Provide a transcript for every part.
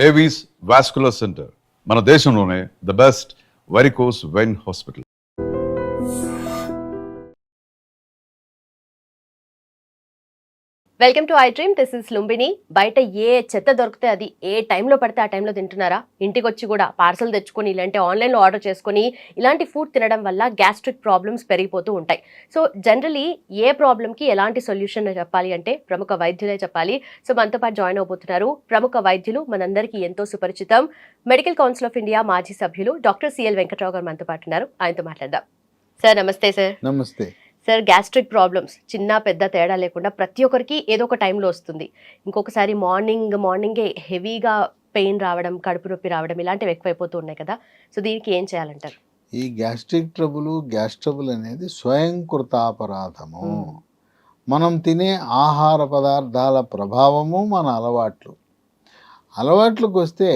Avis vascular centre మన దేశంలోనే the best varicose vein hospital. Welcome to I dream. This is Lumbini. బయట ఏ చెత్త దొరికితే అది ఏ టైంలో పడితే ఆ టైంలో తింటున్నారా? ఇంటికి వచ్చి కూడా పార్సల్ తెచ్చుకొని ఇలాంటి ఆన్లైన్లో ఆర్డర్ చేసుకొని ఇలాంటి ఫుడ్ తినడం వల్ల గ్యాస్ట్రిక్ ప్రాబ్లమ్స్ పెరిగిపోతూ ఉంటాయి. సో జనరలీ ఏ ప్రాబ్లమ్కి ఎలాంటి సొల్యూషన్ చెప్పాలి అంటే ప్రముఖ వైద్యులే చెప్పాలి. సో మనతో పాటు జాయిన్ అవబోతున్నారు ప్రముఖ వైద్యులు, మనందరికీ ఎంతో సుపరిచితం, మెడికల్ కౌన్సిల్ ఆఫ్ ఇండియా మాజీ సభ్యులు డాక్టర్ సిఎల్ వెంకట్రావు గారు మనతో పాటు ఉన్నారు. ఆయనతో మాట్లాడదాం. సార్ నమస్తే. సార్ నమస్తే. సార్, గ్యాస్ట్రిక్ ప్రాబ్లమ్స్ చిన్న పెద్ద తేడా లేకుండా ప్రతి ఒక్కరికి ఏదో ఒక టైంలో వస్తుంది. ఇంకొకసారి మార్నింగే హెవీగా పెయిన్ రావడం, కడుపు నొప్పి రావడం ఇలాంటివి ఎక్కువైపోతూ ఉన్నాయి కదా. సో దీనికి ఏం చేయాలంటారు? ఈ గ్యాస్ ట్రబుల్ అనేది స్వయంకృతాపరాధము. మనం తినే ఆహార పదార్థాల ప్రభావము, మన అలవాట్లకు వస్తే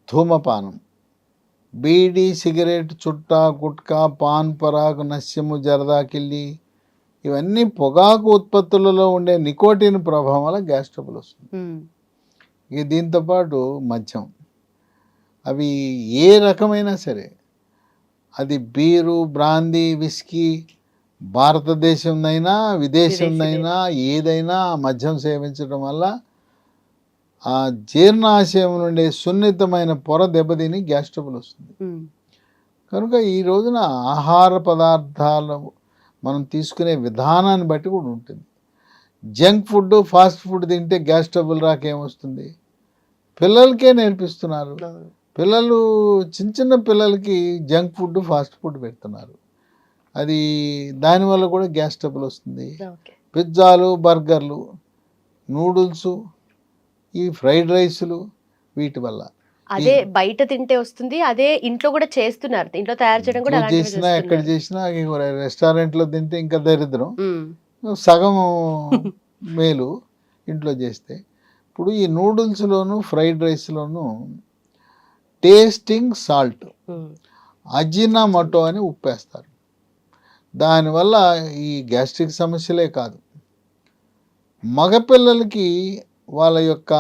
ధూమపానం, బీడీ, సిగరెట్, చుట్టా, గుట్కా, పాన్ పరాగు, నస్యము, జరదాకిల్లి ఇవన్నీ పొగాకు ఉత్పత్తులలో ఉండే నికోటిన్ ప్రభావం వల్ల గ్యాస్ ట్రబుల్ వస్తుంది. ఇక దీంతోపాటు మద్యం, అవి ఏ రకమైనా సరే, అది బీరు, బ్రాందీ, విస్కీ, భారతదేశంనైనా విదేశంనైనా ఏదైనా మద్యం సేవించడం వల్ల ఆ జీర్ణాశయం నుండి సున్నితమైన పొర దెబ్బతిని గ్యాస్ ట్రబుల్ వస్తుంది. కనుక ఈ రోజున ఆహార పదార్థాలు మనం తీసుకునే విధానాన్ని బట్టి కూడా ఉంటుంది. జంక్ ఫుడ్, ఫాస్ట్ ఫుడ్ తింటే గ్యాస్ ట్రబుల్ రాకేమొస్తుంది? పిల్లలకే నేర్పిస్తున్నారు. పిల్లలు చిన్న పిల్లలకి జంక్ ఫుడ్, ఫాస్ట్ ఫుడ్ పెడుతున్నారు. అది దానివల్ల కూడా గ్యాస్ ట్రబుల్ వస్తుంది. పిజ్జాలు, బర్గర్లు, నూడిల్స్, ఈ ఫ్రైడ్ రైస్లు, వీటి వల్ల అదే బయట తింటే వస్తుంది, అదే ఇంట్లో కూడా చేస్తున్నారు. ఇంట్లో తయారు చేయడం కూడా చేసినా ఎక్కడ చేసినా, రెస్టారెంట్లో తింటే ఇంకా దరిద్రం. సగం మేలు ఇంట్లో చేస్తే. ఇప్పుడు ఈ నూడిల్స్లోను, ఫ్రైడ్ రైస్లోను టేస్టింగ్ సాల్ట్, అజినామోటో అని ఉప్పేస్తారు. దానివల్ల ఈ గ్యాస్ట్రిక్ సమస్యలే కాదు, మగపిల్లలకి వాళ్ళ యొక్క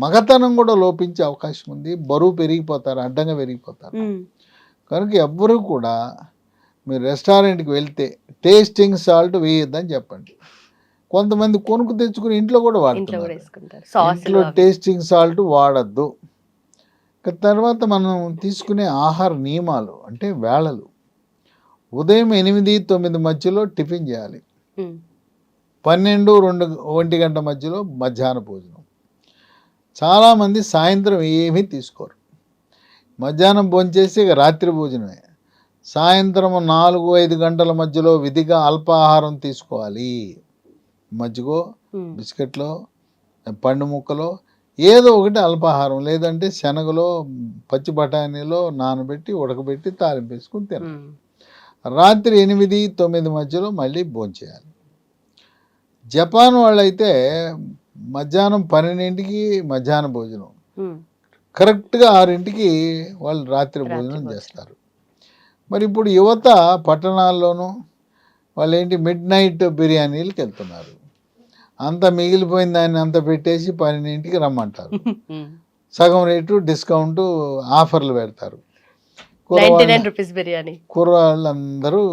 మగతనం కూడా లోపించే అవకాశం ఉంది. బరువు పెరిగిపోతారు, అడ్డంగా పెరిగిపోతారు. కనుక ఎవ్వరూ కూడా మీరు రెస్టారెంట్కి వెళ్తే టేస్టింగ్ సాల్ట్ వేయొద్దని చెప్పండి. కొంతమంది కొనుక్కు తెచ్చుకుని ఇంట్లో కూడా వాడుతున్నారు. ఇంట్లో టేస్టింగ్ సాల్ట్ వాడద్దు. తర్వాత మనం తీసుకునే ఆహార నియమాలు అంటే వేళలు. ఉదయం 8-9 మధ్యలో టిఫిన్ చేయాలి. 12-1 గంట మధ్యలో మధ్యాహ్న భోజనం. చాలామంది సాయంత్రం ఏమీ తీసుకోరు. మధ్యాహ్నం భోంచేసి ఇక రాత్రి భోజనమే. సాయంత్రం 4-5 గంటల మధ్యలో విధిగా అల్పాహారం తీసుకోవాలి. మజ్జిగో, బిస్కెట్లో, పండు ముక్కలో ఏదో ఒకటి అల్పాహారం, లేదంటే శనగలో, పచ్చి బఠానీలో నానబెట్టి ఉడకబెట్టి తాలింపు వేసుకుని తినాలి. రాత్రి 8-9 మధ్యలో మళ్ళీ భోంచేయాలి. జపాన్ వాళ్ళైతే మధ్యాహ్నం 12ంటికి మధ్యాహ్న భోజనం, కరెక్ట్గా 6ంటికి వాళ్ళు రాత్రి భోజనం చేస్తారు. మరి ఇప్పుడు యువత పట్టణాల్లోనూ వాళ్ళు ఏంటి మిడ్ నైట్ బిర్యానీలకు వెళ్తున్నారు. అంత మిగిలిపోయిన దాన్ని అంత పెట్టేసి 12ంటికి రమ్మంటారు. సగం రేటు డిస్కౌంట్ ఆఫర్లు పెడతారు. కుర్రవాళ్ళందరూ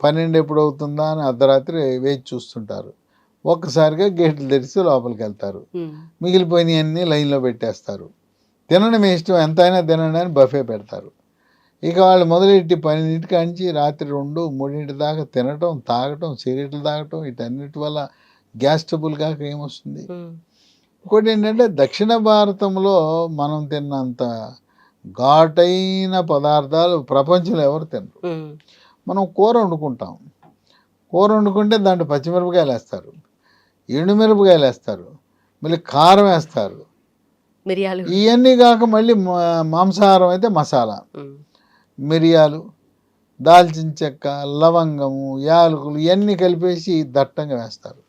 12 ఎప్పుడు అవుతుందా అని అర్ధరాత్రి వేచి చూస్తుంటారు. ఒక్కసారిగా గేట్లు తెరిచి లోపలికి వెళ్తారు. మిగిలిపోయినవన్నీ లైన్లో పెట్టేస్తారు. తినడం ఇష్టం, ఎంతైనా తినండి అని బఫే పెడతారు. ఇక వాళ్ళు మొదలెట్టి 12ంటికి నుంచి రాత్రి 2-3 దాకా తినటం, తాగటం, సిగరెట్లు తాగటం, వీటన్నిటి వల్ల గ్యాస్ ట్రబుల్ కాక ఏమొస్తుంది? ఇంకోటి ఏంటంటే దక్షిణ భారతంలో మనం తిన్నంత ఘాటైన పదార్థాలు ప్రపంచంలో ఎవరు తినరు. మనం కూర వండుకుంటే దాంట్లో పచ్చిమిరపకాయలు వేస్తారు, ఎండుమిరపకాయలు వేస్తారు, మళ్ళీ కారం వేస్తారు, మిరియాలు, ఇవన్నీ కాక మళ్ళీ మాంసాహారం అయితే మసాలా, మిరియాలు, దాల్చిన చెక్క, లవంగము, యాలకులు ఇవన్నీ కలిపేసి దట్టంగా వేస్తారు.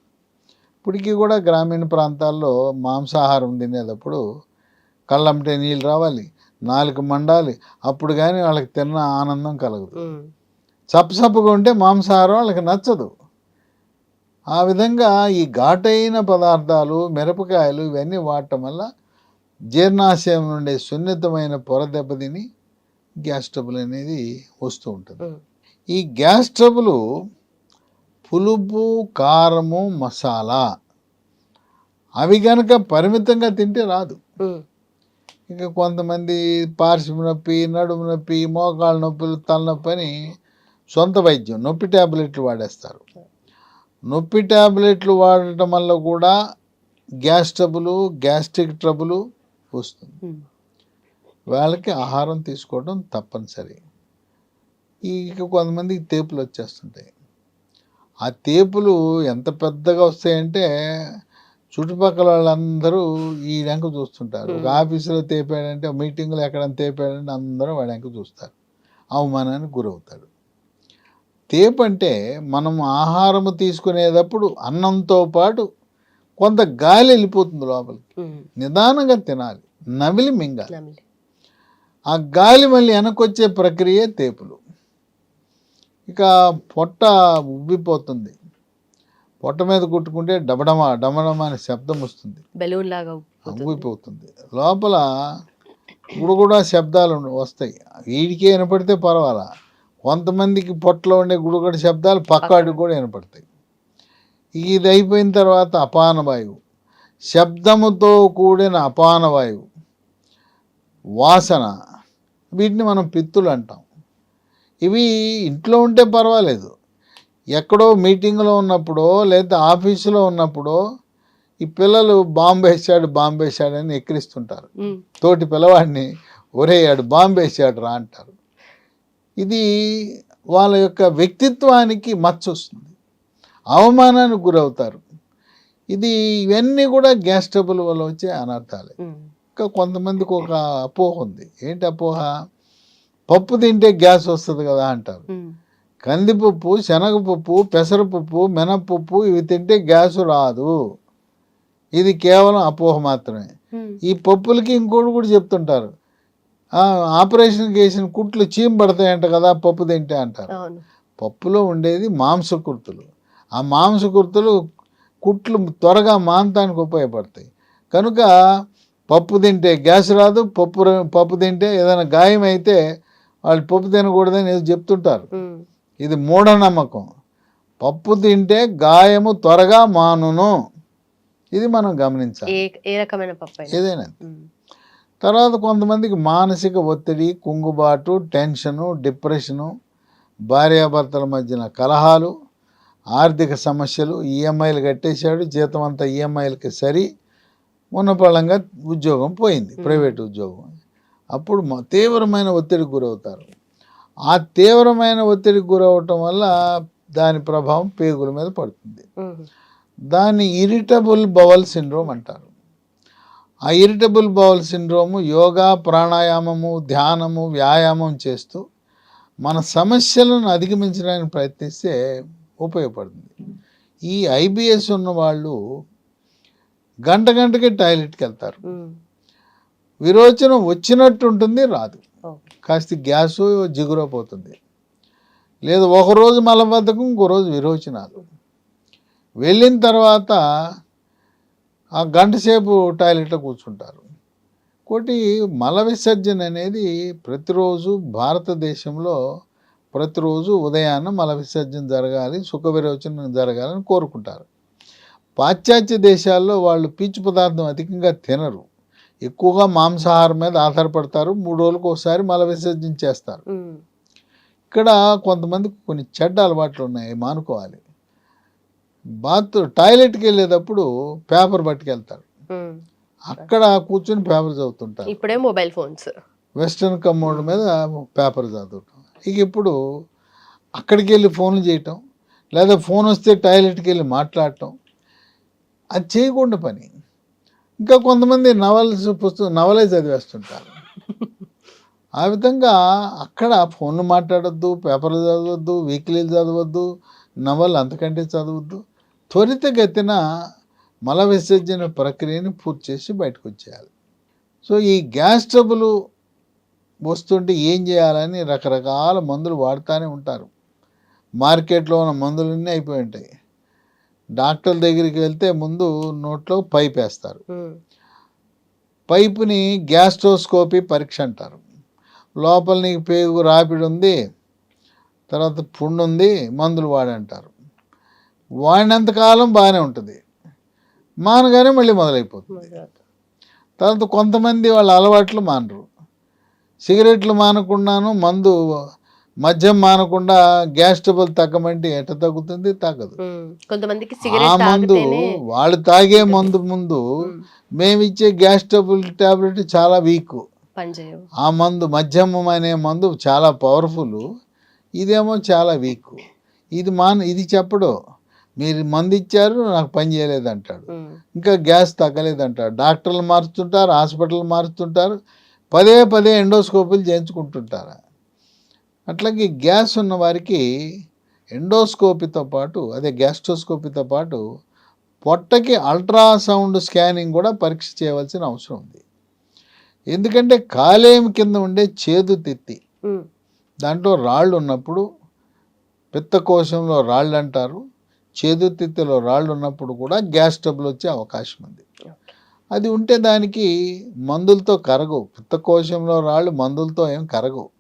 ఇప్పటికీ కూడా గ్రామీణ ప్రాంతాల్లో మాంసాహారం తినేటప్పుడు కళ్ళంటే నీళ్ళు రావాలి, నాలుక మండాలి, అప్పుడు కానీ వాళ్ళకి తిన్న ఆనందం కలగదు. చప్పసప్పుగా ఉంటే మాంసాహారం వాళ్ళకి నచ్చదు. ఆ విధంగా ఈ ఘాటైన పదార్థాలు, మిరపకాయలు ఇవన్నీ వాడటం వల్ల జీర్ణాశయం నుండి సున్నితమైన పొర దెబ్బతిని గ్యాస్ ట్రబుల్ అనేది వస్తూ ఉంటుంది. ఈ గ్యాస్ ట్రబుల్ పులుపు, కారము, మసాలా అవి కనుక పరిమితంగా తింటే రాదు. ఇంకా కొంతమంది పార్శ్వ నొప్పి, నడుము నొప్పి, మోకాళ్ళ నొప్పులు, తలనొప్పి అని సొంత వైద్యం నొప్పి ట్యాబ్లెట్లు వాడేస్తారు. నొప్పి ట్యాబ్లెట్లు వాడటం వల్ల కూడా గ్యాస్ ట్రబుల్, గ్యాస్ట్రిక్ ట్రబుల్ వస్తుంది. వాళ్ళకి ఆహారం తీసుకోవడం తప్పనిసరి. ఇక కొంతమందికి తేపులు వచ్చేస్తుంటాయి. ఆ తేపులు ఎంత పెద్దగా వస్తాయంటే చుట్టుపక్కల వాళ్ళందరూ ఈ వెంక చూస్తుంటారు. ఒక ఆఫీసులో తేపాడంటే, మీటింగ్లో ఎక్కడైనా తేపాడంటే అందరూ వాడి వెంక చూస్తారు. అవమానానికి గురవుతాడు. తేపు అంటే మనం ఆహారము తీసుకునేటప్పుడు అన్నంతో పాటు కొంత గాలి వెళ్ళిపోతుంది లోపలికి. నిదానంగా తినాలి, నమిలి మింగాలి. ఆ గాలి మళ్ళీ వెనకొచ్చే ప్రక్రియ తేపులు. ఇక పొట్ట ఉబ్బిపోతుంది. పొట్ట మీద కుట్టుకుంటే డబడమా డమడమా అనే శబ్దం వస్తుంది, బెలూన్ లాగా ఉబ్బిపోతుంది. లోపల గుడుగుడా శబ్దాలు వస్తాయి. వీడికే వినపడితే పర్వాలా, కొంతమందికి పొట్టలో ఉండే గుడుగుడ శబ్దాలు పక్కాడికి కూడా వినపడతాయి. ఇది అయిపోయిన తర్వాత అపానవాయువు, శబ్దముతో కూడిన అపానవాయువు, వాసన, వీటిని మనం పిత్తులు అంటాం. ఇవి ఇంట్లో ఉంటే పర్వాలేదు, ఎక్కడో మీటింగ్లో ఉన్నప్పుడో లేదా ఆఫీసులో ఉన్నప్పుడో ఈ పిల్లలు బాంబేశాడు అని ఎక్కిరిస్తుంటారు. తోటి పిల్లవాడిని, ఒరే ఆడు బాంబేశాడు రా అంటారు. ఇది వాళ్ళ యొక్క వ్యక్తిత్వానికి మచ్చ వస్తుంది, అవమానానికి గురవుతారు. ఇవన్నీ కూడా గ్యాస్ ట్రబుల్ వల్ల వచ్చే అనర్థాలే. ఇంకా కొంతమందికి ఒక అపోహ ఉంది. ఏంటి అపోహ? పప్పు తింటే గ్యాస్ వస్తుంది కదా అంటారు. కందిపప్పు, శనగపప్పు, పెసరపప్పు, మినపప్పు ఇవి తింటే గ్యాసు రాదు. ఇది కేవలం అపోహ మాత్రమే. ఈ పప్పులకి ఇంకోటి కూడా చెప్తుంటారు, ఆపరేషన్ చేసిన కుట్లు చీమ పడతాయంట కదా పప్పు తింటే అంటారు. పప్పులో ఉండేది మాంసకృతులు. ఆ మాంసకృతులు కుట్లు త్వరగా మాంతానికి ఉపయోగపడతాయి. కనుక పప్పు తింటే గ్యాస్ రాదు. పప్పు తింటే ఏదైనా గాయం అయితే వాళ్ళు పప్పు తినకూడదని ఏదో చెప్తుంటారు. ఇది మూఢనమ్మకం. పప్పు తింటే గాయము త్వరగా మానును. ఇది మనం గమనించాలి, ఏ రకమైన పప్పు ఏదైనా. తర్వాత కొంతమందికి మానసిక ఒత్తిడి, కుంగుబాటు, టెన్షను, డిప్రెషను, భార్యాభర్తల మధ్యన కలహాలు, ఆర్థిక సమస్యలు, ఈఎంఐలు కట్టేశాడు, జీతం అంతా ఈఎంఐలకి సరి, ఉన్నపళంగా ఉద్యోగం పోయింది, ప్రైవేట్ ఉద్యోగం. అప్పుడు తీవ్రమైన ఒత్తిడికి గురవుతారు. ఆ తీవ్రమైన ఒత్తిడికి గురవటం వల్ల దాని ప్రభావం పేగుల మీద పడుతుంది. దాన్ని ఇరిటబుల్ బవల్ సిండ్రోమ్ అంటారు. ఆ ఇరిటబుల్ బవల్ సిండ్రోము యోగా, ప్రాణాయామము, ధ్యానము, వ్యాయామం చేస్తూ మన సమస్యలను అధిగమించడానికి ప్రయత్నిస్తే ఉపయోగపడుతుంది. ఈ ఐబిఎస్ ఉన్న వాళ్ళు గంటకి టాయిలెట్కి వెళ్తారు. విరోచనం వచ్చినట్టు ఉంటుంది, రాదు. కాస్త గ్యాసు జిగురైపోతుంది. లేదు ఒకరోజు మలబద్ధకం, ఇంకో రోజు విరోచనాలు. వెళ్ళిన తర్వాత ఆ గంట సేపు టాయిలెట్లో కూర్చుంటారు. ఒకటి మల విసర్జన అనేది ప్రతిరోజు భారతదేశంలో ప్రతిరోజు ఉదయాన్న మల విసర్జన జరగాలి, సుఖ విరోచనం జరగాలని కోరుకుంటారు. పాశ్చాత్య దేశాల్లో వాళ్ళు పీచు పదార్థం అధికంగా తినరు, ఎక్కువగా మాంసాహారం మీద ఆధారపడతారు. 3 రోజులకు ఒకసారి మల విసర్జన చేస్తారు. ఇక్కడ కొంతమందికి కొన్ని చెడ్డ అలవాట్లు ఉన్నాయి, మానుకోవాలి. టాయిలెట్కి వెళ్ళేటప్పుడు పేపర్ పట్టుకెళ్తారు, అక్కడ కూర్చొని పేపర్ చదువుతుంటారు. ఇప్పుడే మొబైల్ ఫోన్స్, వెస్ట్రన్ కమోడ్ మీద పేపర్ చదవటం. ఇప్పుడు అక్కడికి వెళ్ళి ఫోన్లు చేయటం, లేదా ఫోన్ వస్తే టాయిలెట్కి వెళ్ళి మాట్లాడటం, అది చేయకుండా పని. ఇంకా కొంతమంది నవలే చదివేస్తుంటారు. ఆ విధంగా అక్కడ ఫోన్లు మాట్లాడొద్దు, పేపర్లు చదవద్దు, వీక్లీలు చదవద్దు, నవలు అంతకంటే చదవద్దు. త్వరితగతిన మల విసర్జన ప్రక్రియని పూర్తి చేసి బయటకు వచ్చేయాలి. సో ఈ గ్యాస్ ట్రబుల్ వస్తుంటే ఏం చేయాలని రకరకాల మందులు వాడుతూనే ఉంటారు. మార్కెట్లో ఉన్న మందులన్నీ అయిపోయి ఉంటాయి. డాక్టర్ దగ్గరికి వెళ్తే ముందు నోట్లో పైప్ వేస్తారు, పైపుని గ్యాస్ట్రోస్కోపీ పరీక్ష అంటారు. లోపల నీకు పేగు రాపిడి ఉంది, తర్వాత పుండు ఉంది, మందులు వాడంటారు. వాడినంతకాలం బాగానే ఉంటుంది, మానగానే మళ్ళీ మొదలైపోతుంది. తర్వాత కొంతమంది వాళ్ళ అలవాట్లు మానరు. సిగరెట్లు మానకుండాను మందు మద్యం మానకుండా గ్యాస్ ట్రబుల్ తగ్గమంటే ఎట తగ్గుతుంది? తగ్గదు. కొంతమందికి ఆ మందు వాళ్ళు తాగే ముందు మేమిచ్చే గ్యాస్ ట్రబుల్ టాబ్లెట్ చాలా వీక్. ఆ మందు మద్యం అనే మందు చాలా పవర్ఫుల్, ఇదేమో చాలా వీక్. ఇది చెప్పడు. మీరు మందు ఇచ్చారు నాకు పని చేయలేదు అంటాడు, ఇంకా గ్యాస్ తగ్గలేదు అంటాడు. డాక్టర్లు మారుస్తుంటారు, హాస్పిటల్ మారుస్తుంటారు, పదే పదే ఎండోస్కోపీలు చేయించుకుంటుంటారు. అట్లాగే గ్యాస్ ఉన్న వారికి ఎండోస్కోపీతో పాటు, అదే గ్యాస్ట్రోస్కోపీతో పాటు పొట్టకి అల్ట్రాసౌండ్ స్కానింగ్ కూడా పరీక్ష చేయవలసిన అవసరం ఉంది. ఎందుకంటే కాలేయం కింద ఉండే చేదు తిత్తి, దాంట్లో రాళ్ళు ఉన్నప్పుడు పిత్తకోశంలో రాళ్ళు అంటారు, చేదు తిత్తిలో రాళ్ళు ఉన్నప్పుడు కూడా గ్యాస్ ట్రబుల్ వచ్చే అవకాశం ఉంది. అది ఉంటే దానికి మందులతో కరగవు. పిత్తకోశంలో రాళ్ళు మందులతో ఏం కరగవు.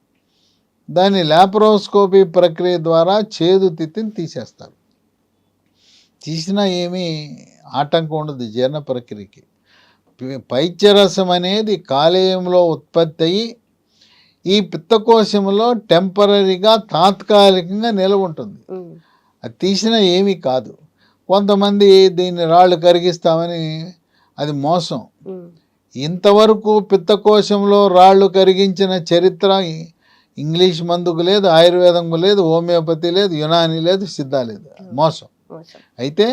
దాన్ని లాప్రోస్కోపీ ప్రక్రియ ద్వారా చేదు తిత్తిని తీసేస్తారు. తీసినా ఏమీ ఆటంకం ఉండదు జీర్ణ ప్రక్రియకి. పైత్యరసం అనేది కాలేయంలో ఉత్పత్తి అయ్యి ఈ పిత్తకోశంలో టెంపరీగా తాత్కాలికంగా నిలవ ఉంటుంది. అది తీసినా ఏమీ కాదు. కొంతమంది దీన్ని రాళ్ళు కరిగిస్తామని, అది మోసం. ఇంతవరకు పిత్తకోశంలో రాళ్ళు కరిగించిన చరిత్ర ఇంగ్లీష్ మందుకు లేదు, ఆయుర్వేదంకు లేదు, హోమియోపతి లేదు, యునాని లేదు, సిద్ధ లేదు. మోసం. అయితే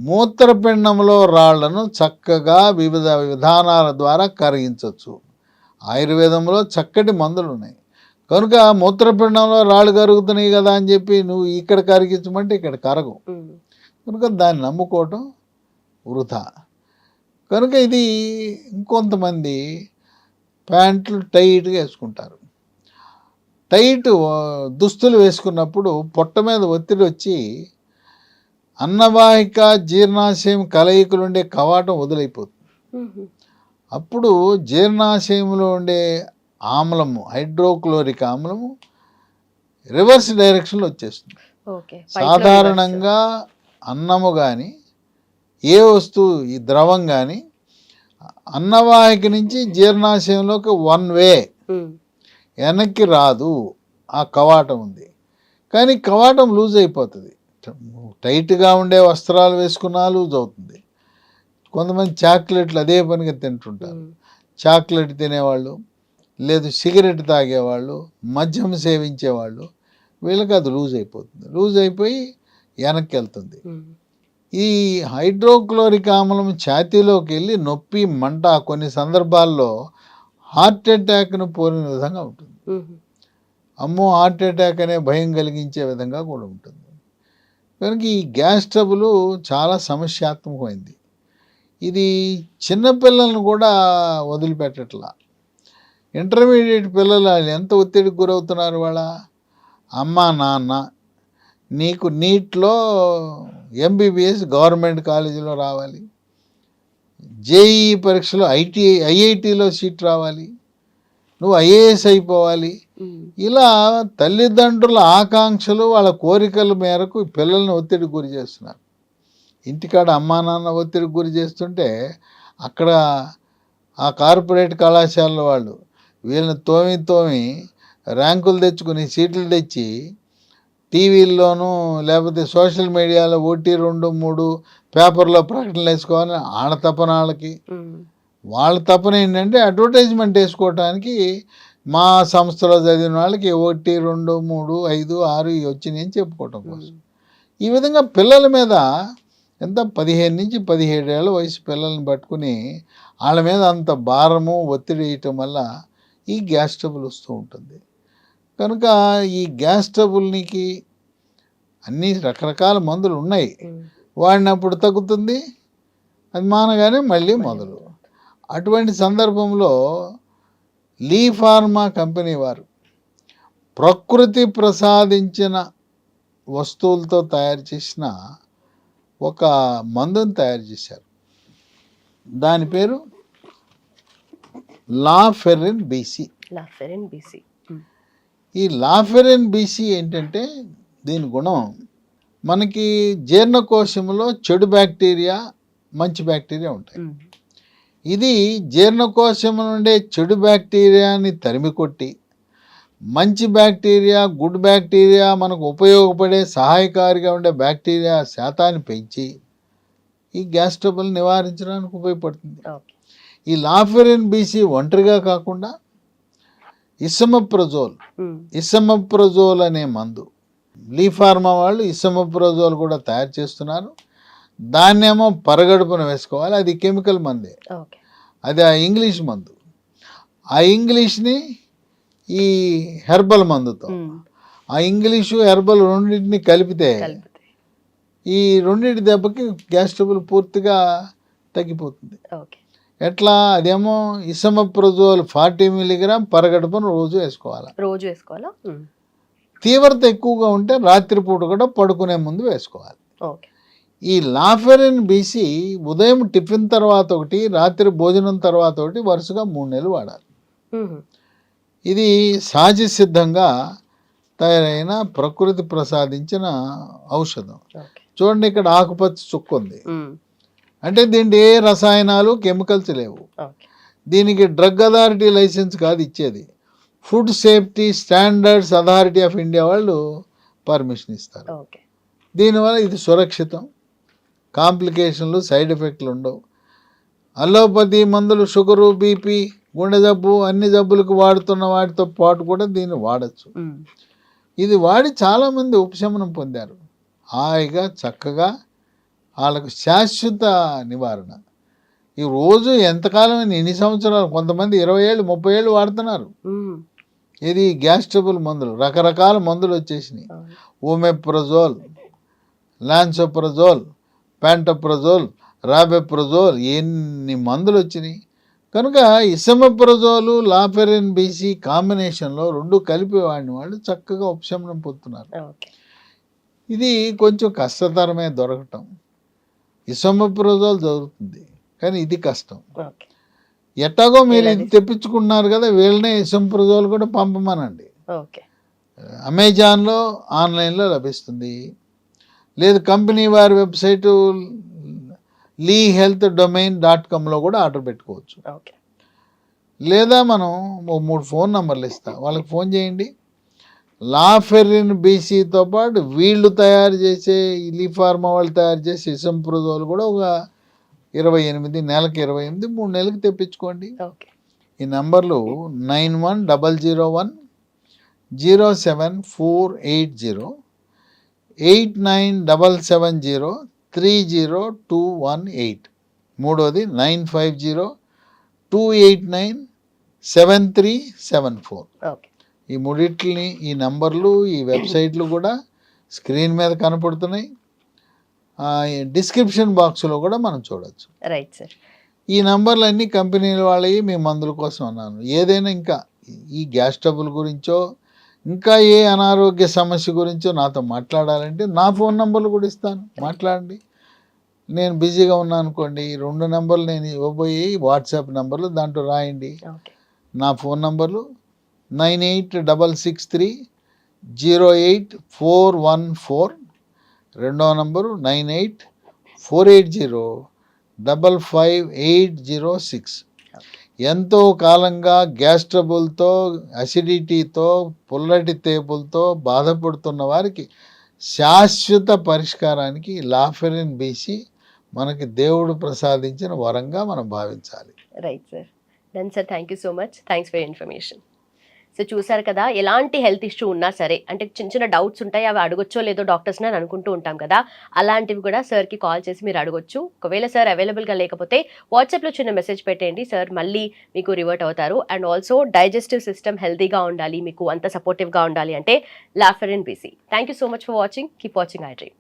మూత్రపిండంలో రాళ్లను చక్కగా వివిధ విధానాల ద్వారా కరిగించవచ్చు. ఆయుర్వేదంలో చక్కటి మందులు ఉన్నాయి. కనుక మూత్రపిండంలో రాళ్ళు కరుగుతున్నాయి కదా అని చెప్పి నువ్వు ఇక్కడ కరిగించమంటే ఇక్కడ కరగవు. కనుక దాన్ని నమ్ముకోవటం వృధా. కనుక ఇది ఇంకొంతమంది ప్యాంట్లు టైట్గా వేసుకుంటారు. టైట్ దుస్తులు వేసుకున్నప్పుడు పొట్ట మీద ఒత్తిడి వచ్చి అన్నవాహిక జీర్ణాశయం కలయికలు ఉండే కవాటం వదిలైపోతుంది. అప్పుడు జీర్ణాశయంలో ఉండే ఆమ్లము, హైడ్రోక్లోరిక్ ఆమ్లము రివర్స్ డైరెక్షన్లో వచ్చేస్తుంది. సాధారణంగా అన్నము కానీ ఏ వస్తువు, ఈ ద్రవం కానీ అన్నవాహిక నుంచి జీర్ణాశయంలోకి వన్ వే, వెనక్కి రాదు. ఆ కవాటం ఉంది, కానీ కవాటం లూజ్ అయిపోతుంది. టైట్గా ఉండే వస్త్రాలు వేసుకున్నా లూజ్ అవుతుంది. కొంతమంది చాక్లెట్లు అదే పనిగా తింటుంటారు. చాక్లెట్ తినేవాళ్ళు, లేదు సిగరెట్ తాగేవాళ్ళు, మద్యం సేవించేవాళ్ళు, వీళ్ళకి అది లూజ్ అయిపోతుంది. లూజ్ అయిపోయి వెనక్కి వెళ్తుంది. ఈ హైడ్రోక్లోరిక్ ఆమ్లం ఛాతీలోకి వెళ్ళి నొప్పి, మంట, కొన్ని సందర్భాల్లో హార్ట్ అటాక్ను పోలిన విధంగా ఉంటుంది. అమ్మో హార్ట్ అటాక్ అనే భయం కలిగించే విధంగా కూడా ఉంటుంది. కనుక ఈ గ్యాస్ ట్రబుల్ చాలా సమస్యాత్మకమైంది. ఇది చిన్నపిల్లలను కూడా వదిలిపెట్టట్లా. ఇంటర్మీడియట్ పిల్లలు ఎంత ఒత్తిడికి గురవుతున్నారు. వాళ్ళ అమ్మ నాన్న నీకు నీట్లో ఎంబీబీఎస్ గవర్నమెంట్ కాలేజీలో రావాలి, జేఈ పరీక్షలో ఐఐటీలో సీట్ రావాలి, నువ్వు ఐఏఎస్ అయిపోవాలి. ఇలా తల్లిదండ్రుల ఆకాంక్షలు, వాళ్ళ కోరికల మేరకు పిల్లల్ని ఒత్తిడికి గురి చేస్తున్నారు. ఇంటికాడ అమ్మా నాన్న ఒత్తిడికి గురి చేస్తుంటే అక్కడ ఆ కార్పొరేట్ కళాశాలలో వాళ్ళు వీళ్ళని తోమి ర్యాంకులు తెచ్చుకుని సీట్లు తెచ్చి టీవీల్లోనూ లేకపోతే సోషల్ మీడియాలో 1, 2, 3 పేపర్లో ప్రకటనలు వేసుకోవాలని ఆడ తపన వాళ్ళకి. వాళ్ళ తపన ఏంటంటే అడ్వర్టైజ్మెంట్ వేసుకోవటానికి మా సంస్థలో చదివిన వాళ్ళకి 1, 2, 3, 5, 6 వచ్చినాయి అని చెప్పుకోవటం కోసం. ఈ విధంగా పిల్లల మీద ఎంత 15 నుంచి 17 ఏళ్ళ వయసు పిల్లల్ని పట్టుకుని వాళ్ళ మీద అంత భారము, ఒత్తిడి వేయటం వల్ల ఈ గ్యాస్ ట్రబుల్ వస్తూ ఉంటుంది. కనుక ఈ గ్యాస్ ట్రబుల్నికి అన్ని రకరకాల మందులు ఉన్నాయి. వాడినప్పుడు తగ్గుతుంది, అది మానగానే మళ్ళీ మొదలు. అటువంటి సందర్భంలో లీ ఫార్మా కంపెనీ వారు ప్రకృతి ప్రసాదించిన వస్తువులతో తయారు చేసిన ఒక మందుని తయారు చేశారు. దాని పేరు లాఫెరిన్ బీసీ. లాఫెరిన్ బీసీ. ఈ లాఫెరిన్ బీసీ ఏంటంటే దీని గుణం మనకి జీర్ణకోశంలో చెడు బ్యాక్టీరియా మంచి బ్యాక్టీరియా ఉంటాయి. ఇది జీర్ణకోశం నుండే చెడు బ్యాక్టీరియాని తరిమి కొట్టి మంచి బ్యాక్టీరియా గుడ్ బ్యాక్టీరియా మనకు ఉపయోగపడే సహాయకారిగా ఉండే బ్యాక్టీరియా శాతాన్ని పెంచి ఈ గ్యాస్ ట్రబుల్ నివారించడానికి ఉపయోగపడుతుంది. ఈ లాఫెరిన్ బీసీ ఒంటరిగా కాకుండా ఇసమప్రజోల్ అనే మందు లీ ఫార్మా వాళ్ళు ఇసమప్రజోల్ కూడా తయారు చేస్తున్నారు. దాన్నేమో పరగడుపున వేసుకోవాలి, అది కెమికల్ మందే, అది ఆ ఇంగ్లీష్ మందు. ఆ ఇంగ్లీష్ని ఈ హెర్బల్ మందుతో ఆ ఇంగ్లీషు హెర్బల్ రెండింటిని కలిపితే ఈ రెండింటి దెబ్బకి గ్యాస్ ట్రబుల్ పూర్తిగా తగ్గిపోతుంది. ఎట్లా? అదేమో ఇసమప్రజోల్ 40 mg పరగడుపున రోజు వేసుకోవాలా. తీవ్రత ఎక్కువగా ఉంటే రాత్రిపూట కూడా పడుకునే ముందు వేసుకోవాలి. ఈ లాఫెరిన్ బీసీ ఉదయం టిఫిన్ తర్వాత ఒకటి, రాత్రి భోజనం తర్వాత ఒకటి, వరుసగా 3 నెలలు వాడాలి. ఇది సహజ సిద్ధంగా తయారైన ప్రకృతి ప్రసాదించిన ఔషధం. చూడండి, ఇక్కడ ఆకుపచ్చ చుక్క ఉంది అంటే దీంట్లో ఏ రసాయనాలు కెమికల్స్ లేవు. దీనికి డ్రగ్ అథారిటీ లైసెన్స్ కాదు ఇచ్చేది, food safety standards authority of India వాళ్ళు పర్మిషన్ ఇస్తారు. దీనివల్ల ఇది సురక్షితం, కాంప్లికేషన్లు సైడ్ ఎఫెక్ట్లు ఉండవు. అలోపతి మందులు షుగరు బీపీ గుండె జబ్బు అన్ని జబ్బులకు వాడుతున్న వాటితో పాటు కూడా దీన్ని వాడచ్చు. ఇది వాడి చాలామంది ఉపశమనం పొందారు, హాయిగా చక్కగా వాళ్ళకు శాశ్వత నివారణ. ఈ రోజు ఎంతకాలం ఎన్ని సంవత్సరాలు, కొంతమంది 20 ఏళ్ళు 30 ఏళ్ళు వాడుతున్నారు. ఇది గ్యాస్ ట్రబుల్ మందులు, రకరకాల మందులు వచ్చేసినాయి. ఓమెప్రజోల్, లాన్సోప్రజోల్, ప్యాంటోప్రజోల్, రాబెప్రజోల్, ఎన్ని మందులు వచ్చినాయి. కనుక ఇసమప్రజోలు లాఫెరిన్ బీసీ కాంబినేషన్లో 2 కలిపి వాడిన వాళ్ళు చక్కగా ఉపశమనం పొందుతున్నారు. ఇది కొంచెం కష్టతరమే దొరకటం. ఇసమప్రజోల్ దొరుకుతుంది కానీ ఇది కష్టం. ఎట్టాగో మీరు ఇది తెప్పించుకున్నారు కదా, వీళ్ళనే ఇసమప్రజోల్ కూడా పంపమనండి. అమెజాన్లో ఆన్లైన్లో లభిస్తుంది, లేదు కంపెనీ వారి వెబ్సైటు lehealthdomain.com కూడా ఆర్డర్ పెట్టుకోవచ్చు. లేదా మనం 3 ఫోన్ నంబర్లు ఇస్తా, వాళ్ళకి ఫోన్ చేయండి. లాఫెరిన్ బీసీతో పాటు వీళ్ళు తయారు చేసే లీ ఫార్మా వాళ్ళు తయారు చేసే ఇసంప్రజోల్ కూడా ఒక 28, నెలకు 28, 3 నెలలకు తెప్పించుకోండి. ఈ నంబర్లు 9100070480, 8977030218, మూడోది 9502897374. ఈ మూడిట్లని, ఈ నంబర్లు, ఈ వెబ్సైట్లు కూడా స్క్రీన్ మీద కనపడుతున్నాయి. డిస్క్రిప్షన్ బాక్స్లో కూడా మనం చూడొచ్చు. Right sir. ఈ నంబర్లు అన్నీ కంపెనీల వాళ్ళవి, మీ మందుల కోసం అన్నాను. ఏదైనా ఇంకా ఈ గ్యాస్ ట్రబుల్ గురించో ఇంకా ఏ అనారోగ్య సమస్య గురించో నాతో మాట్లాడాలంటే నా ఫోన్ నంబర్లు కూడా ఇస్తాను, మాట్లాడండి. నేను బిజీగా ఉన్నాను అనుకోండి, 2 నంబర్లు నేను ఇవ్వబోయి వాట్సాప్ నంబర్లు, దాంట్లో రాయండి. నా ఫోన్ నంబర్లు 9866080414, రెండవ నంబరు 9848055806. ఎంతో కాలంగా గ్యాస్ ట్రబుల్తో, అసిడిటీతో, పుల్లటి తేపులతో బాధపడుతున్న వారికి శాశ్వత పరిష్కారానికి లాఫెరిన్ బీసీ మనకి దేవుడు ప్రసాదించిన వరంగా మనం భావించాలి. Right sir. Done sir, thank you so much, thanks for information. So చూసారు కదా, ఎలాంటి హెల్త్ ఇష్యూ ఉన్నా సరే, అంటే చిన్న చిన్న డౌట్స్ ఉంటాయి, అవి అడగొచ్చో లేదో డాక్టర్స్ని అని అనుకుంటూ ఉంటాం కదా, అలాంటివి కూడా సార్కి కాల్ చేసి మీరు అడగొచ్చు. ఒకవేళ సార్ అవైలబుల్గా లేకపోతే వాట్సాప్లో చిన్న మెసేజ్ పెట్టేయండి, సార్ మళ్ళీ మీకు రివర్ట్ అవుతారు. అండ్ ఆల్సో డైజెస్టివ్ సిస్టమ్ హెల్తీగా ఉండాలి, మీకు అంత సపోర్టివ్గా ఉండాలి అంటే లాఫెరిన్ బీసీ. Thank you so much for watching, keep watching I dream.